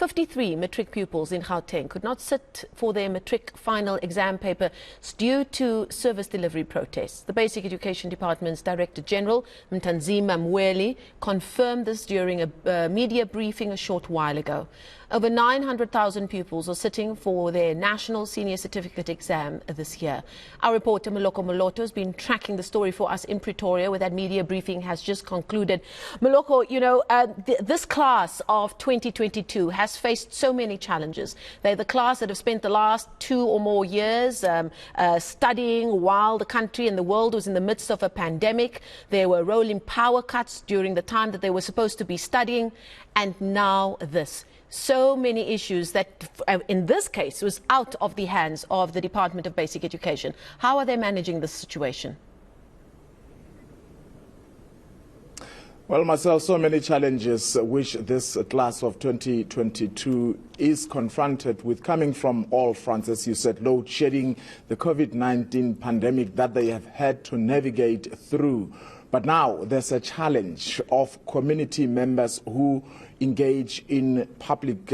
53 matric pupils in Gauteng could not sit for their matric final exam paper due to service delivery protests. The Basic Education Department's Director General, Mathanzima Mweli, confirmed this during a media briefing a short while ago. Over 900,000 pupils are sitting for their National Senior Certificate exam this year. Our reporter Moloko Moloto has been tracking the story for us in Pretoria, where that media briefing has just concluded. Moloko, you know, this class of 2022 has faced so many challenges. They're the class that have spent the last 2 or more years studying while the country and the world was in the midst of a pandemic. There were rolling power cuts during the time that they were supposed to be studying, and now this. So many issues that, in this case, was out of the hands of the Department of Basic Education. How are they managing this situation? Well, Marcel, so many challenges which this class of 2022 is confronted with, coming from all fronts, as you said, load shedding, the COVID-19 pandemic that they have had to navigate through. But now there's a challenge of community members who engage in public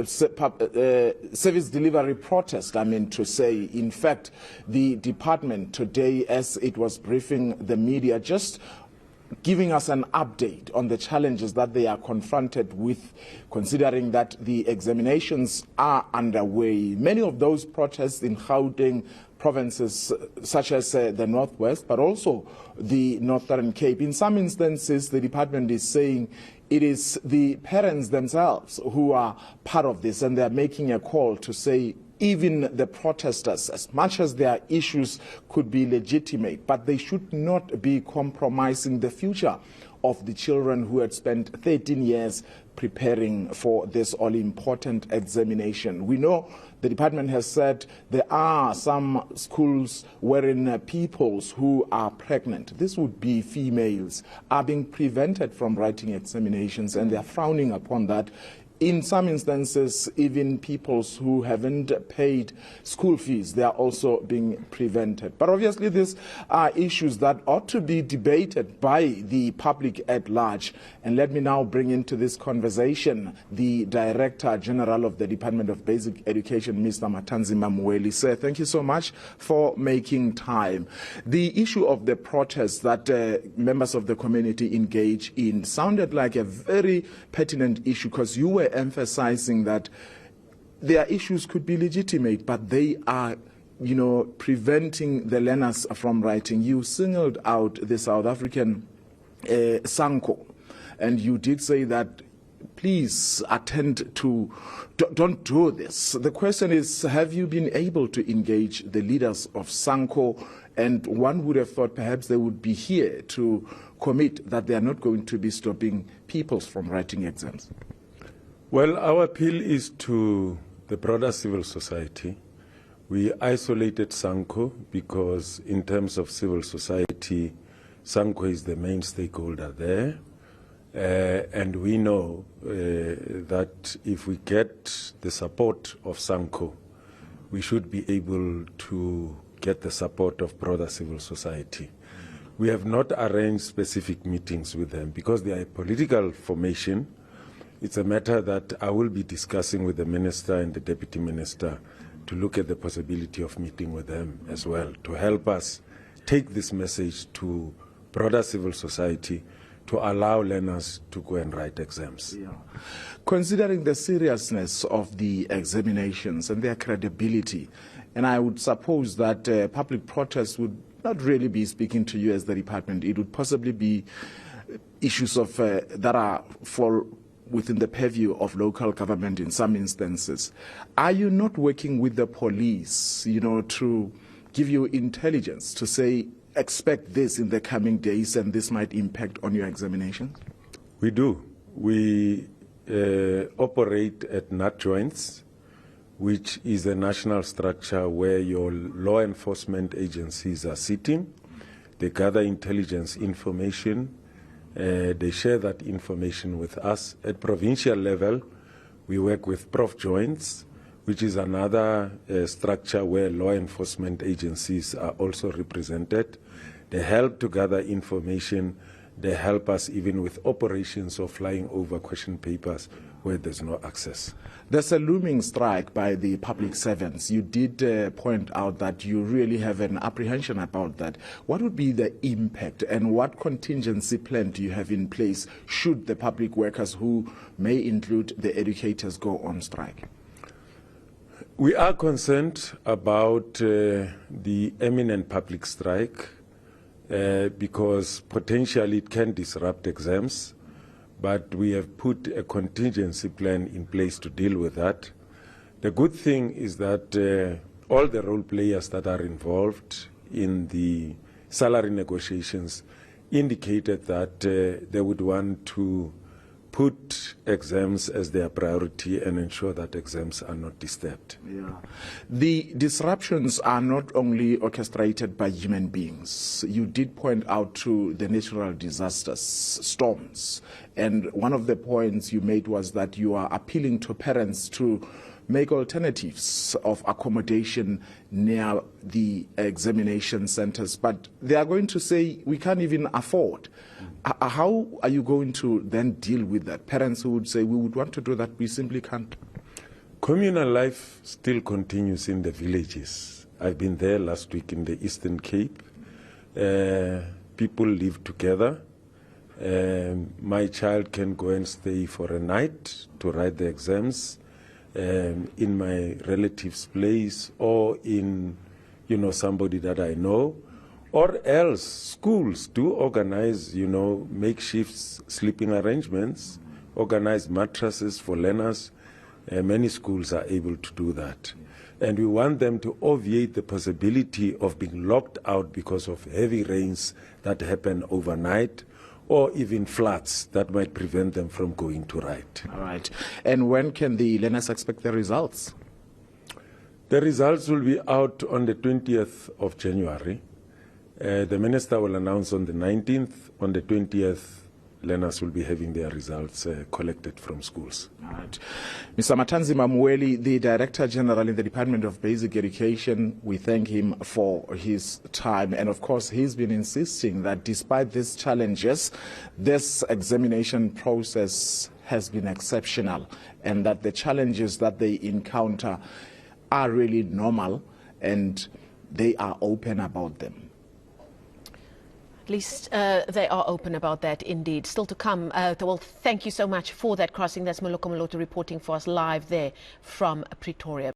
service delivery protest, I mean to say. In fact, the department today, as it was briefing the media, just giving us an update on the challenges that they are confronted with, considering that the examinations are underway. Many of those protests in Gauteng provinces such as the Northwest, but also the Northern Cape. In some instances, the department is saying it is the parents themselves who are part of this, and they are making a call to say even the protesters, as much as their issues could be legitimate, but they should not be compromising the future of the children who had spent 13 years preparing for this all-important examination. We know the department has said there are some schools wherein pupils who are pregnant, this would be females, are being prevented from writing examinations, and they are frowning upon that. In some instances, even pupils who haven't paid school fees, they are also being prevented. But obviously, these are issues that ought to be debated by the public at large. And let me now bring into this conversation the Director General of the Department of Basic Education, Mr. Mathanzima Mweli. Sir, thank you so much for making time. The issue of the protests that members of the community engage in sounded like a very pertinent issue, because you were emphasizing that their issues could be legitimate, but they are, you know, preventing the learners from writing. You singled out the South African SANCO, and you did say that please attend to, don't do this. The question is, have you been able to engage the leaders of SANCO? And one would have thought perhaps they would be here to commit that they are not going to be stopping pupils from writing exams. Well, our appeal is to the broader civil society. We isolated SANCO because in terms of civil society, SANCO is the main stakeholder there. And we know that if we get the support of SANCO, we should be able to get the support of broader civil society. We have not arranged specific meetings with them because they are a political formation. It's a matter that I will be discussing with the Minister and the Deputy Minister to look at the possibility of meeting with them as well, to help us take this message to broader civil society to allow learners to go and write exams. Yeah. Considering the seriousness of the examinations and their credibility, and I would suppose that public protest would not really be speaking to you as the department, it would possibly be issues of that are for within the purview of local government in some instances. Are you not working with the police, you know, to give you intelligence to say, expect this in the coming days and this might impact on your examinations? We do. We operate at NAT joints, which is a national structure where your law enforcement agencies are sitting. They gather intelligence information. They share that information with us. At provincial level, we work with prof joints, which is another structure where law enforcement agencies are also represented. They help to gather information They help us even with operations of flying over question papers where there's no access. There's a looming strike by the public servants. You did point out that you really have an apprehension about that. What would be the impact and what contingency plan do you have in place should the public workers, who may include the educators, go on strike? We are concerned about the imminent public strike because potentially it can disrupt exams, but we have put a contingency plan in place to deal with that. The good thing is that all the role players that are involved in the salary negotiations indicated that they would want to put exams as their priority and ensure that exams are not disturbed. Yeah. The disruptions are not only orchestrated by human beings. You did point out to the natural disasters, storms, and one of the points you made was that you are appealing to parents to make alternatives of accommodation near the examination centers, but they are going to say we can't even afford. How are you going to then deal with that? Parents who would say we would want to do that, we simply can't. Communal life still continues in the villages. I've been there last week in the Eastern Cape. People live together. My child can go and stay for a night to write the exams in my relative's place or in, somebody that I know. Or else schools do organize, makeshift sleeping arrangements, organize mattresses for learners. Many schools are able to do that. And we want them to obviate the possibility of being locked out because of heavy rains that happen overnight, or even floods that might prevent them from going to write. All right. And when can the learners expect the results? The results will be out on the 20th of January. The minister will announce on the 19th. On the 20th, learners will be having their results collected from schools. All right. Mr. Mathanzima Mweli, the Director General in the Department of Basic Education, we thank him for his time. And of course, he's been insisting that despite these challenges, this examination process has been exceptional and that the challenges that they encounter are really normal and they are open about them. At least they are open about that, indeed. Still to come. Well, thank you so much for that crossing. That's Moloko Moloto reporting for us live there from Pretoria.